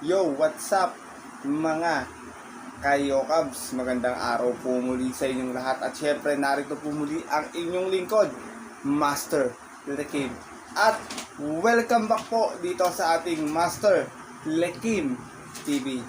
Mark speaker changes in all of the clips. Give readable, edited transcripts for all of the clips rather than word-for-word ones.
Speaker 1: Yo, what's up mga Kayokabs? Magandang araw po muli sa inyong lahat. At syempre, narito po muli ang inyong lingkod, Master Lekim. At welcome back po dito sa ating Master Lekim TV.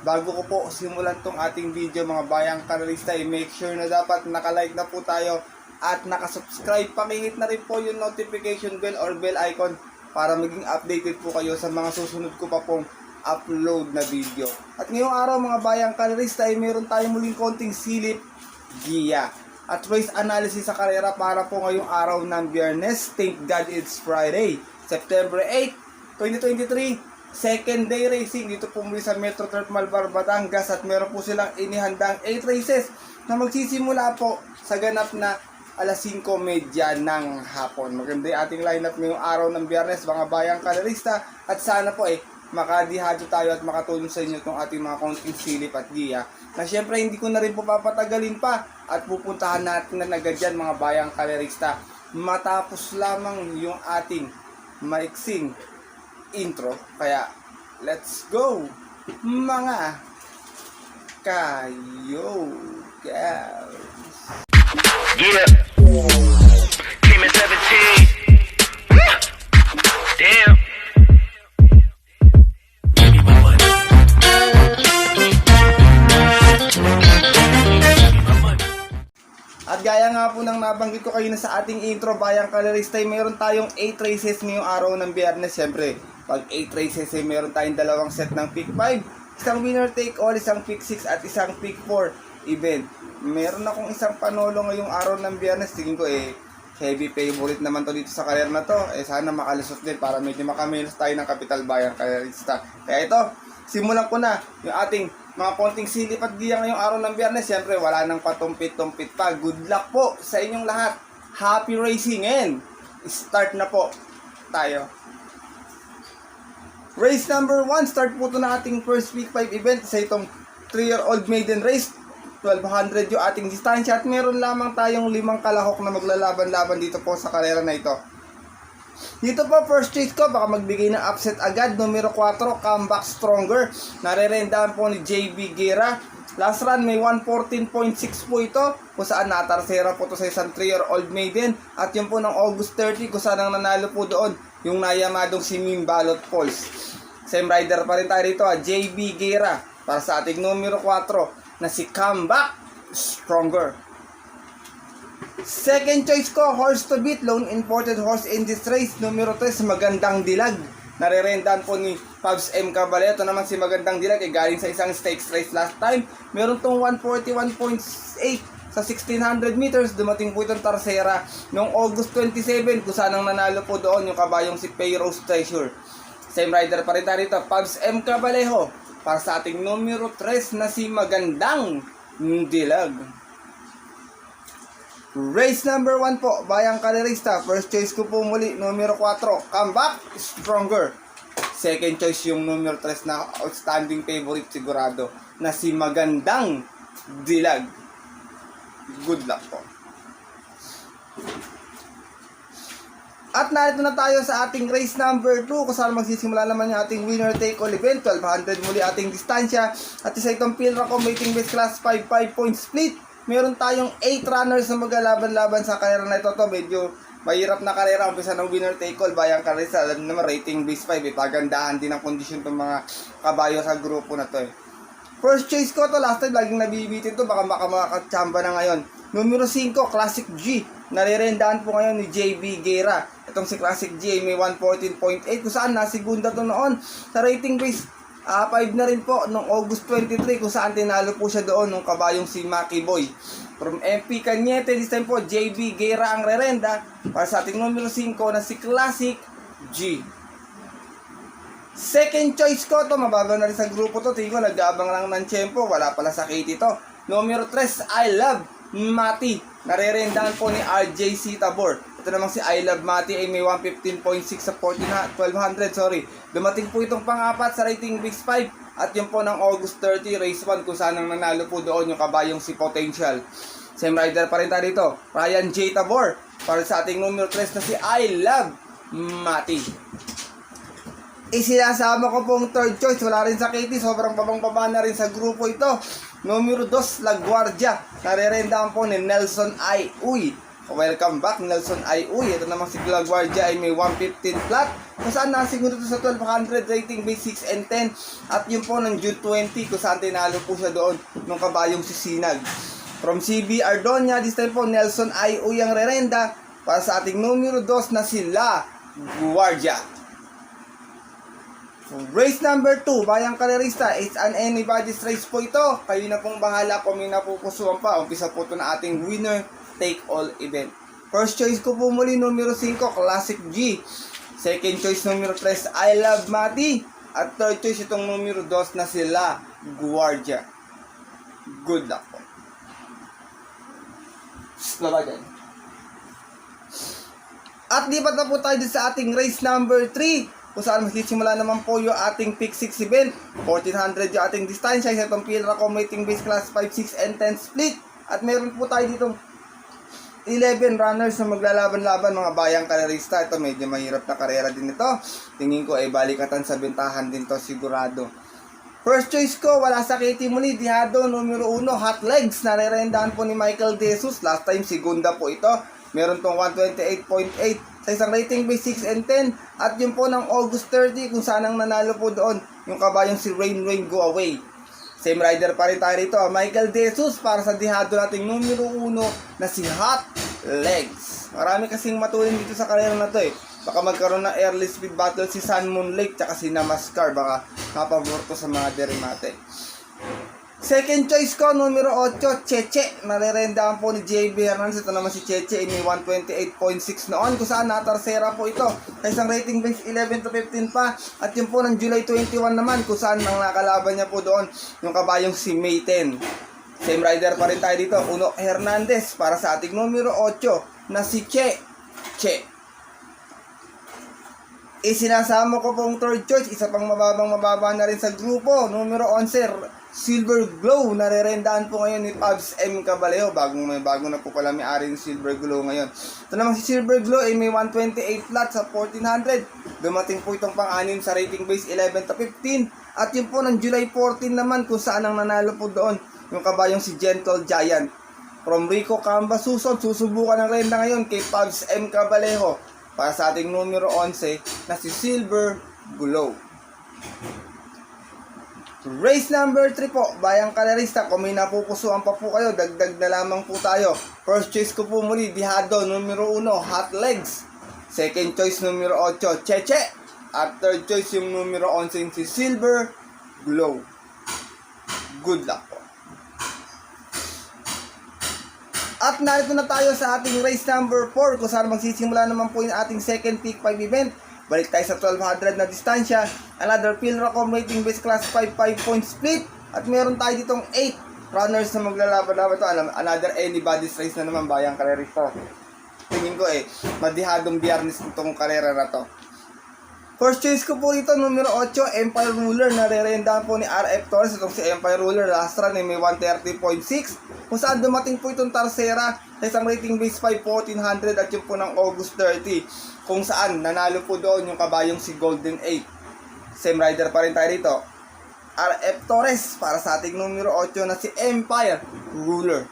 Speaker 1: Bago ko po simulan tong ating video mga bayang kanalista, make sure na dapat nakalike na po tayo at nakasubscribe. Pakihit na rin po yung notification bell or bell icon para maging updated po kayo sa mga susunod ko pa pong upload na video. At ngayong araw mga bayang kanalista ay meron tayong muling konting silip, giya at race analysis sa karera para po ngayong araw ng Biyernes. Thank God it's Friday, September 8, 2023. Second day racing dito po muli sa Metro Turf Malvar, Batangas, at meron po silang inihandang 8 races na magsisimula po sa ganap na alas 5:30 ng hapon. Maganda yung ating lineup ngayong araw ng Biyernes mga bayang kanalista, at sana po makadihado tayo at makatulong sa inyo itong ating mga konting silip at giya na syempre hindi ko na rin po papatagalin pa at pupuntahan natin na agad dyan mga bayang kanalista matapos lamang yung ating maiksing intro. Kaya let's go mga Kayokabs.
Speaker 2: Yeah. Came at 17. Damn.
Speaker 1: At gaya nga po ng nabanggit ko kayo na sa ating intro bayang kanalista, meron tayong 8 races ngayong araw ng Biyernes. Siyempre, pag 8 races meron tayong dalawang set ng pick 5, isang winner take all, isang pick 6 at isang pick 4 event. Meron akong isang panolo ngayong araw ng Biyernes. Tingin ko heavy favorite naman to dito sa karera na to. Sana makalusot din para medyo makamilos tayo ng kapital bayang kanalista. Kaya ito, simulan ko na yung ating mga konting silip at giya ngayong araw ng Biyernes. Siyempre, wala nang patumpit-tumpit pa. Good luck po sa inyong lahat. Happy racing and start na po tayo. Race number 1. Start po ito na ating first week 5 event sa itong 3-year-old maiden race. 1200 yung ating distansya at meron lamang tayong 5 kalahok na maglalaban-laban dito po sa karera na ito. Dito po first choice ko, baka magbigay ng upset agad. Numero 4, Comeback Stronger. Narerendahan po ni JB Guerra. Last run may 114.6 po ito, kung saan natarsera po ito sa isang 3-year-old maiden. At yun po ng August 30, kung saan ang nanalo po doon yung nayamadong si Mim Balot Pulse. Same rider pa rin tayo rito, JB Guerra, para sa ating numero 4 na si Comeback Stronger. Second choice ko, horse to beat, lone imported horse in this race, numero 3, Magandang Dilag. Narerendahan po ni Pabs M. Caballero. Ito naman si Magandang Dilag galing sa isang stakes race last time. Meron tong 141.8 sa 1600 meters. Dumating po itong tarsera noong August 27, kung saan ang nanalo po doon yung kabayong si Payros Treasure. Same rider pa rin tayo rito, Pabs M. Caballero, para sa ating numero 3 na si Magandang Dilag. Race number 1 po, bayang kanalista. First choice ko po muli, numero 4, Comeback Stronger. Second choice yung numero 3 na outstanding favorite sigurado na si Magandang Dilag. Good luck po. At narito na tayo sa ating race number 2, kung saan magsisimula naman yung ating winner take all event. 1200 muli ating distansya. At isa itong Pilra Combating Base Class 5 5-point split. Meron tayong 8 runners na maglalaban-laban sa karera na ito. Medyo mahirap na karera. Umpisa ng winner take all bayang kanalista. Alam naman, rating base 5. Pagandahan din ang kondisyon ng mga kabayo sa grupo na to. First choice ko to, last time laging nabibitin to. Baka makachamba na ngayon. Numero 5, Classic G. Narerendahan po ngayon ni JB Guerra. Itong si Classic G ay may 114.8, kung saan nasigunda to noon sa rating base 5 na rin po noong August 23, kung saan tinalo po siya doon nung kabayong si Maki Boy. From MP Cañete, this time po JB Guerra ang rerenda para sa ating numero 5 na si Classic G. Second choice ko to, mababa na rin sa grupo to. Tingin ko nag-aabang lang ng tiyempo, wala pala sakit ito. Numero 3, I Love Mati. Narerendahan po ni RJC Tabor. Ito namang si I Love Mati ay may 115.6 sa 1200. Dumating po itong pang-apat sa rating base 5. At yun po ng August 30, race 1, kung saan ang nanalo po doon yung kabayong si Potential. Same rider pa rin tayo dito, Ryan J. Tabor, para sa ating numero 3 na si I Love Mati. Isinasama ko pong third choice, wala rin sa Katie, sobrang babang-baba na rin sa grupo ito. Numero 2, La Guardia, narerendahan po ni Nelson I. Uy. Welcome back, Nelson I. Uy. Ito naman si La Guardia ay may 115 flat, kung saan nasigunod ito sa 1200 rating base 6 and 10. At yun po ng June 20, kung saan tinalo po siya doon nung kabayong si Sinag. From CB Ardonia, this time po Nelson I. Uy ang rerenda para sa ating numero 2 na si La Guardia. Race number 2, Bayang Kalerista, it's an anybody's race po ito. Kayo na pong bahala kung may napupusuan pa. Umpisa po ito na ating winner take all event. First choice ko po muli, numero 5, Classic G. Second choice, numero 3, I Love Mati. At third choice, itong numero 2 na sila, Guardia. Good luck po. Baba dyan. At lipat na po tayo sa ating race number 3. Kung saan magsisimula naman po yung ating pick 6 event. 1400 yung ating distansya sa itong PL accommodating base class 5, 6, and 10 split. At meron po tayo ditong 11 runners na maglalaban-laban, mga bayang kalerista. Ito medyo mahirap na karera din ito. Tingin ko ay balikatan sa bentahan din to sigurado. First choice ko, wala sa Katie muli, Dihado, numero 1, Hot Legs. Narerendahan po ni Michael De Jesus. Last time, segunda po ito. Meron tong 128.8 sa isang rating base 6 and 10. At yun po ng August 30, kung saan ang nanalo po doon, yung kabayong si Rain Go Away. Same rider pa rin tayo rito, Michael De Jesus, para sa Dihado nating numero 1 na si Hot Legs. Marami kasing matulin dito sa karera na to eh. Baka magkaroon ng early speed battle si Sun Moon Lake tsaka si Namaskar. Baka kapabor ko sa mga derimate. Second choice ko, numero 8, Cheche. Narerendahan po ni JB Hernandez. Ito naman si Cheche, may 128.6 noon. Kung saan natarsera po ito. Sa isang rating base 11 to 15 pa. At yun po ng July 21 naman. Kung saan ang nakalaban niya po doon, yung kabayong si May 10. Same rider pa rin tayo dito. Uno Hernandez para sa ating numero 8 na si Che. Isinasama ko pong third choice. Isa pang mababa na rin sa grupo. Numero 11, Silver Glow. Narerendahan po ngayon ni Pabs M. Caballeo. Bago na po pala may-ari ng Silver Glow ngayon. Ito naman si Silver Glow ay may 128 flat sa 1400. Dumating po itong pang-anim sa rating base 11 to 15. At yun po ng July 14 naman, kung saan ang nanalo po doon yung kabayong si Gentle Giant. From Rico Camba Suson, susubukan ng renda ngayon kay Pabs M. Caballeo para sa ating numero 11 na si Silver Glow. Race number 3 po, Bayang Kalerista. Kung may napupusuan pa po kayo, dagdag na lamang po tayo. First choice ko po muli, Dihado, numero 1, Hot Legs. Second choice, numero 8, Cheche. At third choice, yung numero 11, si Silver Glow. Good luck po. At narito na tayo sa ating race number 4, kung saan magsisimula naman po yung ating second pick 5 event. Balik tayo sa 1200 na distansya. Another Philracom rating base class 5 5-point split. At meron tayo ditong 8 runners na maglalaban-laban ito. Another anybody's race na naman, bayang kalerista. Tingin ko madihadong biyernes itong karera na to. First choice ko po ito, numero 8, Empire Ruler. Narerendahan po ni RF Torres. Itong si Empire Ruler, last run ay may 130.6. Kung saan dumating po itong Tarsera sa isang rating base 5 1400 at yun po ng August 30. Kung saan nanalo po doon yung kabayong si Golden 8. Same rider pa rin tayo dito, RF Torres, para sa ating numero 8 na si Empire Ruler.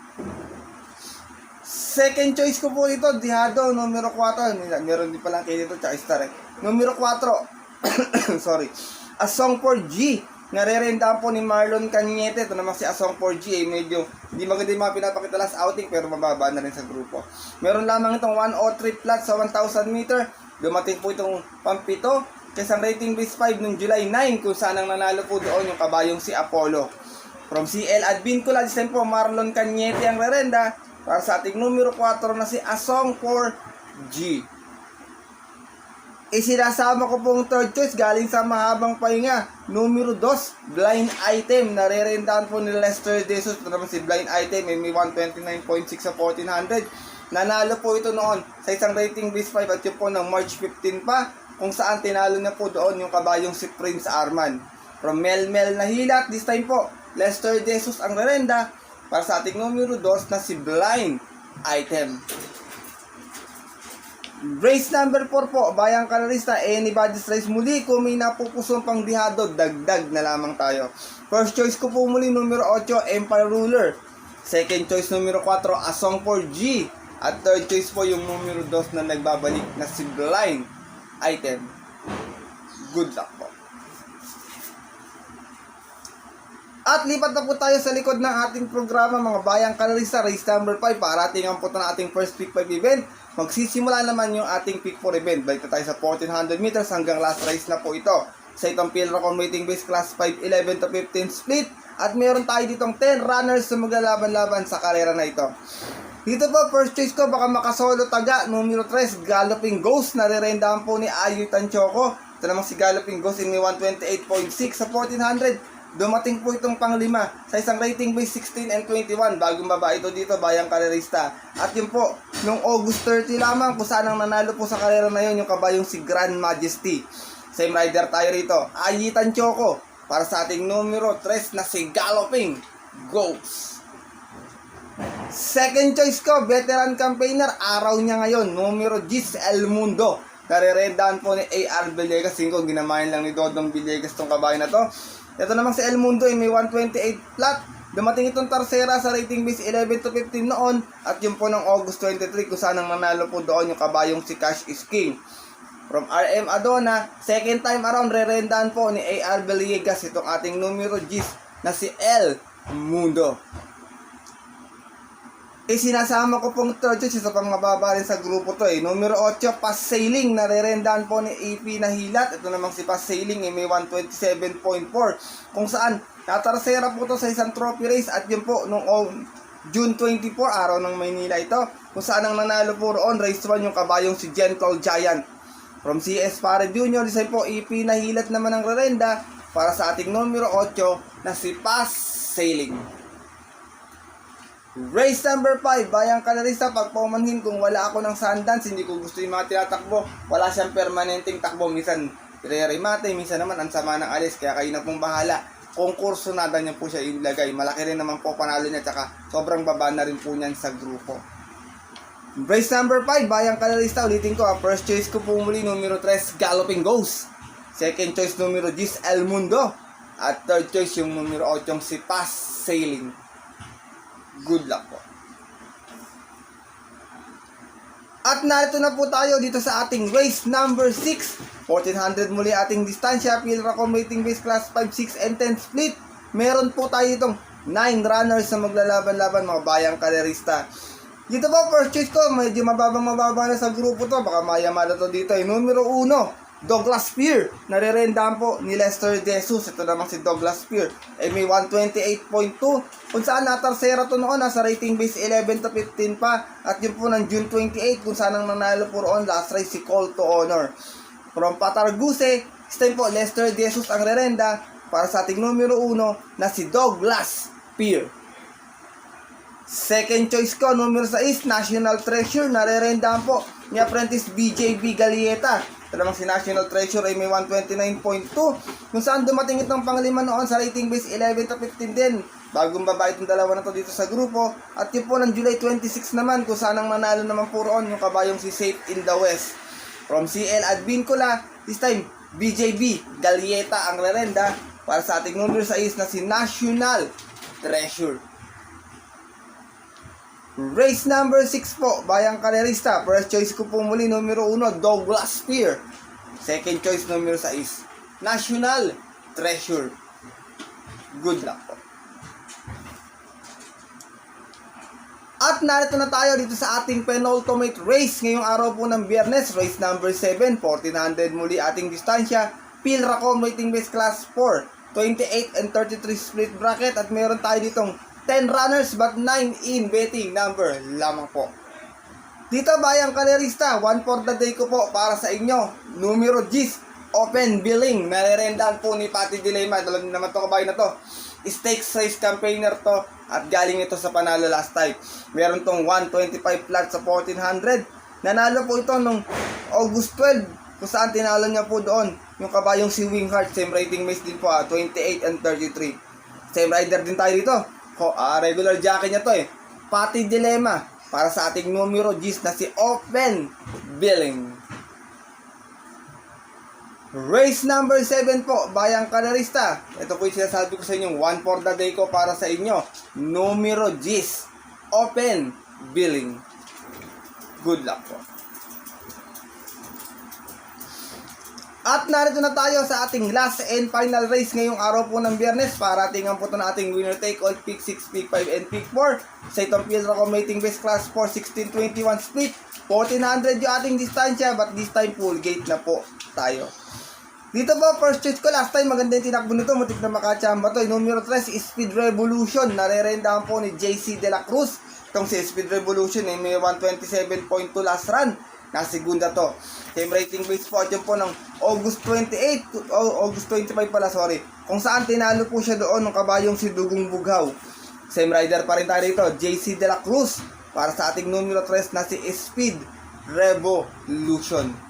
Speaker 1: Second choice ko po dito, Dihado, numero 4. Meron din palang kayo dito, tsaka star Numero 4, sorry, A Song for G. Narerendahan po ni Marlon Cañete. Ito naman si A Song for G. Medyo hindi maganda yung mga pinapakita last outing, pero mababa na rin sa grupo. Meron lamang itong 103 flat sa 1,000 meter. Dumating po itong pampito sa isang rating base 5 noong July 9, kung saan ang nanalo po doon yung kabayong si Apollo. From CL Advincula, this time po Marlon Cañete ang rerenda para sa ating numero 4 na si A Song for G. Isinasama ko pong third choice galing sa mahabang pahinga, numero 2, Blind Item. Narerendahan po ni Lester De Jesus. Ito naman si Blind Item, may 129.6 sa 1400. Nanalo po ito noon sa isang rating base 5 at yun po ng March 15 pa, kung saan tinalo na po doon yung kabayong si Prince Arman. From Melmel na hilat, this time po Lester De Jesus ang rerenda para sa ating numero 2 na si Blind Item. Race number 4 po, Bayang Kalarista, Anybody's Race. Muli, kung may napupusong pang dihado, dagdag na lamang tayo. First choice ko po muli, numero 8, Empire Ruler. Second choice, numero 4, Asong 4G. At third choice po, yung numero 2 na nagbabalik na si Blind Item. Good luck po. At lipat na po tayo sa likod ng ating programa, mga Bayang Kalarista, race number 5. Parating po na ating first pick 5 event. Magsisimula naman yung ating pick 4 event. Balik na tayo sa 1400 meters hanggang last race na po ito. Sa itong Pilracom Waiting Base Class 5, 11 to 15 split. At meron tayo ditong 10 runners na maglalaban-laban sa karera na ito. Dito po, first choice ko, baka makasolo taga, numero 3, Galloping Ghost. Nare-rendahan po ni Ayu Tanchoco. Ito namang si Galloping Ghost in may 128.6 sa 1400. Dumating po itong panglima sa isang rating base 16 and 21. Bagong baba ito dito, Bayang Kalarista. At yun po, nung August 30 lamang, kung saan ang nanalo po sa karera na yun, yung kabayong si Grand Majesty. Same rider tayo rito, Ayu Tanchoco. Para sa ating numero 3 na si Galloping Ghost. Second choice ko, veteran campaigner, araw niya ngayon, numero 10, El Mundo. Nare-rendahan po ni A.R. Villegas. Singko, ginamayan lang ni Dodong Villegas tong kabayo na to. Ito namang si El Mundo ay may 128 flat. Dumating itong Tarsera sa rating base 11 to 15 noon. At yun po ng August 23 kung saan ang nanalo po doon yung kabayong si Cash is King. From RM Adona, second time around, re-rendahan po ni A.R. Villegas itong ating numero 10 na si El Mundo. Sinasama ko pong third choice, isa pang mababa rin sa grupo to Numero 8, Pass Sailing, nare-rendahan po ni AP na hilat. Ito namang si Pass Sailing may 127.4. Kung saan, natarsera po to sa isang trophy race. At yun po, nung June 24, araw ng Maynila ito. Kung saan ang nanalo po roon, race 1 yung kabayong si Gentle Giant. From CS Pare Junior, isa po AP na hilat naman ang rerenda para sa ating numero 8 na si Pass Sailing. Race number 5, Bayang Kalarista, pagpaumanhin kung wala ako ng Sundance, hindi ko gusto yung mga tinatakbo, wala siyang permanenteng takbo, minsan re-remate, minsan naman ang sama ng alis, kaya kayo na pong bahala. Konkurso nada niya po siya ilagay, malaki rin naman po panalo niya, tsaka sobrang baba na rin po niyan sa grupo. Race number 5, Bayang Kalarista, ulitin ko, first choice ko po muli, numero 3, Galloping Ghost. Second choice, numero 10, El Mundo. At third choice, yung numero 8, si Pass Sailing. Good luck po. At narito na po tayo dito sa ating race number 6. 1400 muli ating distansya. Pilracom Waiting Base Class 5, 6, and 10 split. Meron po tayo itong 9 runners na maglalaban-laban, mga Bayang Kalarista. Dito po, first choice ko, medyo mababa na sa grupo to. Baka mayamada to dito. Numero 1, Douglas Spear. Nare-rendahan po ni Lester De Jesus. Ito naman si Douglas Spear may 128.2. Kung saan natarsera to noon, nasa rating base 11 to 15 pa. At yun po ng June 28 kung saan ang nanalo po roon, last race si Call to Honor. From Patarguse, this time po Lester De Jesus ang rerenda para sa ating numero 1 na si Douglas Spear. Second choice ko, numero 6, National Treasure. Nare-rendahan po ni Apprentice BJB Galieta. Ito namang si National Treasure ay may 129.2. Kung saan dumating itong panglima noon sa rating base 11 to 15 din. Bagong baba itong dalawa na to dito sa grupo. At yun po ng July 26 naman, kung saan ang nanalo naman po roon yung kabayong si Safe in the West. From CL at Vincula, this time BJB Galieta ang rerenda para sa ating numero 6 na si National Treasure. Race number 6 po, Bayang Kalarista. First choice ko po muli, numero 1, Douglas Spear. Second choice, numero 6, National Treasure. Good luck po. At narito na tayo dito sa ating penultimate race ngayong araw po ng Biyernes. Race number 7, 1400 muli ating distansya. Pilracom Waiting Base Class 4, 28 and 33 split bracket. At meron tayo ditong 10 runners but 9 in betting number lamang po. Dito Bayang Kalarista, 1 for the day ko po para sa inyo. Numero 10, Open Billing. Nare-rendahan po ni Patty Dilema. Dalam naman to kabayo na to. Stakes race campaigner to at galing ito sa panalo last time. Meron tong 125 flat sa 1400. Nanalo po ito nung August 12 kung saan tinalo niya po doon yung kabayong si Wingheart. Same rating base din po 28 and 33. Same rider din tayo dito. Regular jacket niya to Patty Dilema. para sa ating numero Gs na si Open Billing. Race number 7 po, bayang kalerista. Ito po yung sinasabi ko sa inyo, 1 for the day ko para sa inyo. Numero Gs, Open Billing. Good luck po. At narito na tayo sa ating last and final race ngayong araw po ng Biyernes. Para tingnan po ito na ating winner take all pick 6, pick 5, and pick 4. Sa itong field accommodating base class 4, 16-21 split. 1400 yung ating distansya, but this time full gate na po tayo. Dito po, first choice ko, last time maganda yung tinakbo nito, mutik na makachamba to. Numero 3 is Speed Revolution, narerendahan po ni JC De La Cruz. Itong si Speed Revolution, may 127.2 last run. Nasigunda to. Same rating base po yun po ng August 28, August 25 pala, sorry. Kung saan tinalo po siya doon ng kabayong si Dugong Bughaw. Same rider pa rin tayo dito, JC De La Cruz. Para sa ating numero 3 na si Speed Revolution.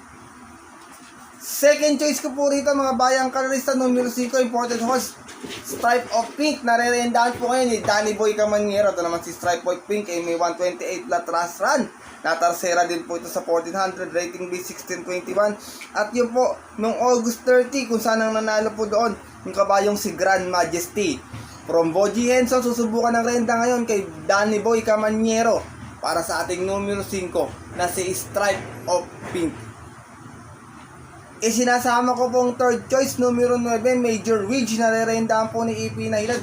Speaker 1: Second choice ko po rito mga bayang kalerista, numero 5, imported horse, Stripe of Pink. Narerendahan po ngayon ni Danny Boy Camanero. Ito naman si Stripe of Pink, may 128 flat last run. Natarsera din po ito sa 1400, rating base 1621. At yun po, noong August 30, kung saan ang nanalo po doon, yung kabayong si Grand Majesty. From Boji Henson, susubukan ng renda ngayon kay Danny Boy Camanero para sa ating numero 5 na si Stripe of Pink. Isinasama ko pong third choice, numero 9, Major Ridge. Narerendahan po ni EP na ilan.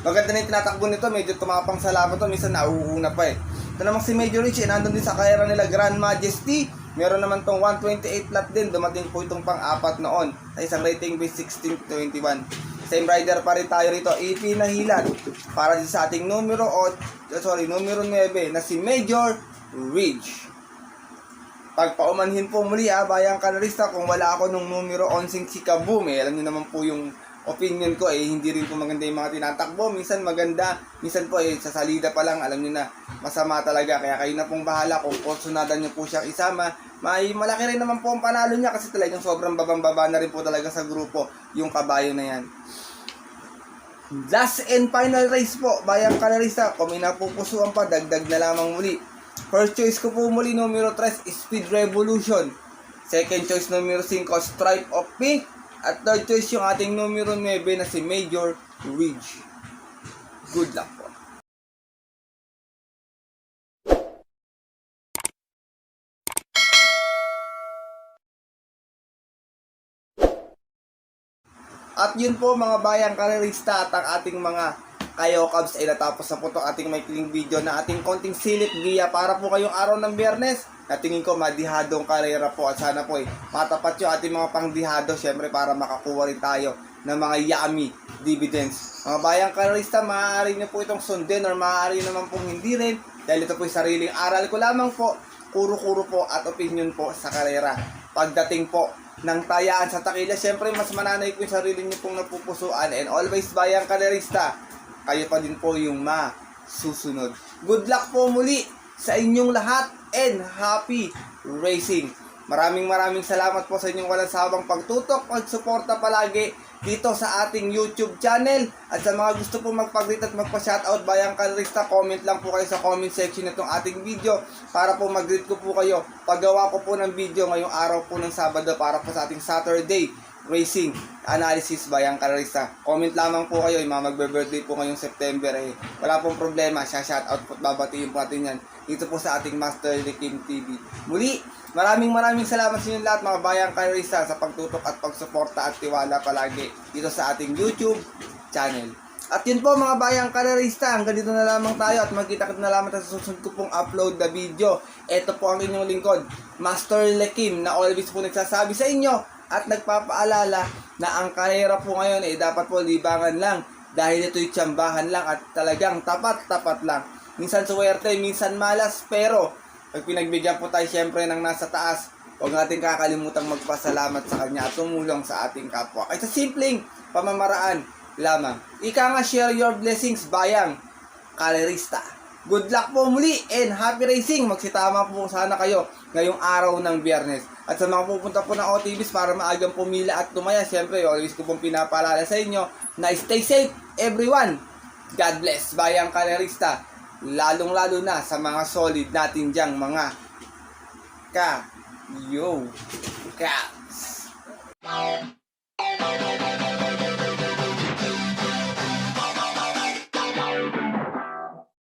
Speaker 1: Maganda na yung tinatakbo nito, medyo tumapang sa laban to, minsan nauuna pa eh. Ito namang si Major Ridge, nandun din sa karera nila Grand Majesty. Meron naman tong 128 flat din, dumating po itong pang-apat noon sa isang rating base 16-21. Same rider pa rin tayo rito, EP na hilan para din sa ating numero 9 na si Major Ridge. Pagpaumanhin po muli bayang kalerista, kung wala ako nung numero 11 si Kaboom, alam niyo naman po yung opinion ko, hindi rin po maganda yung mga tinatakbo. Minsan maganda, minsan po sa salida pa lang, alam niyo na, masama talaga. Kaya kayo na pong bahala kung porsunadan niyo po siyang isama. Malaki rin naman po ang panalo niya kasi talagang sobrang babang-baba na rin po talaga sa grupo yung kabayo na yan. Last and final race po, bayang kalerista, kung may napupusuan pa, dagdag na lamang muli. First choice ko po muli, numero 3, Speed Revolution. Second choice, numero 5, Stripe of Pink. At third choice, yung ating numero 9 na si Major Ridge. Good luck po. At yun po mga bayang kalerista, at ang ating mga Kayo Cubs ay natapos na po ito ating maikling video na ating konting silip giya para po kayong araw ng Biyernes. Natingin ko madihadong karera po at sana po matapat yung ating mga pangdihado, syempre para makakuha rin tayo ng mga yummy dividends. Mga bayang kalerista, maaari nyo po itong sundin or maaari naman pong hindi rin dahil ito po sariling aral ko lamang po, kuro-kuro po at opinion po sa karera. Pagdating po ng tayaan sa takila, syempre mas mananay po yung sarili nyo pong napupusuan, and always bayang kalerista, kayo pa din po yung masusunod. Good luck po muli sa inyong lahat and happy racing. Maraming salamat po sa inyong walang sawang pagtutok, pagsuporta palagi dito sa ating YouTube channel. At sa mga gusto po magpag-rate at magpa-shoutout bayang kalerista, comment lang po kayo sa comment section nitong ating video para po mag-greet ko po kayo. Paggawa ko po ng video ngayong araw po ng Sabado para po sa ating Saturday Racing Analysis bayang kalerista. Comment lamang po kayo, magbe-birthday po ngayong September wala pong problema, shoutout po, babatiin po natin yan dito po sa ating Master Lekim TV. Muli, maraming salamat sa inyo lahat mga bayang kalerista sa pagtutok at pagsuporta at tiwala palagi dito sa ating YouTube channel. At yun po mga bayang kalerista, hanggang dito na lamang tayo at magkita-kita na lamang sa susunod ko pong upload na video. Ito po ang inyong lingkod, Master Lekim, na always po nagsasabi sa inyo at nagpapaalala na ang karera po ngayon dapat po libangan lang dahil ito'y tsambahan lang at talagang tapat lang. Minsan suwerte, minsan malas, pero pag pinagbigyan po tayo syempre ng nasa taas, huwag natin kakalimutang magpasalamat sa kanya at tumulong sa ating kapwa. Ay sa simpleng pamamaraan lamang. Ika nga, share your blessings bayang kalerista. Good luck po muli and happy racing. Magsitama po sana kayo ngayong araw ng Biyernes. At sa mga pupunta po ng OTVs para maagang pumila at tumaya, siyempre always ko pong pinapaalala sa inyo na stay safe everyone. God bless bayang kalerista. lalong-lalo na sa mga solid natin diyang mga Ka-Yo Cubs.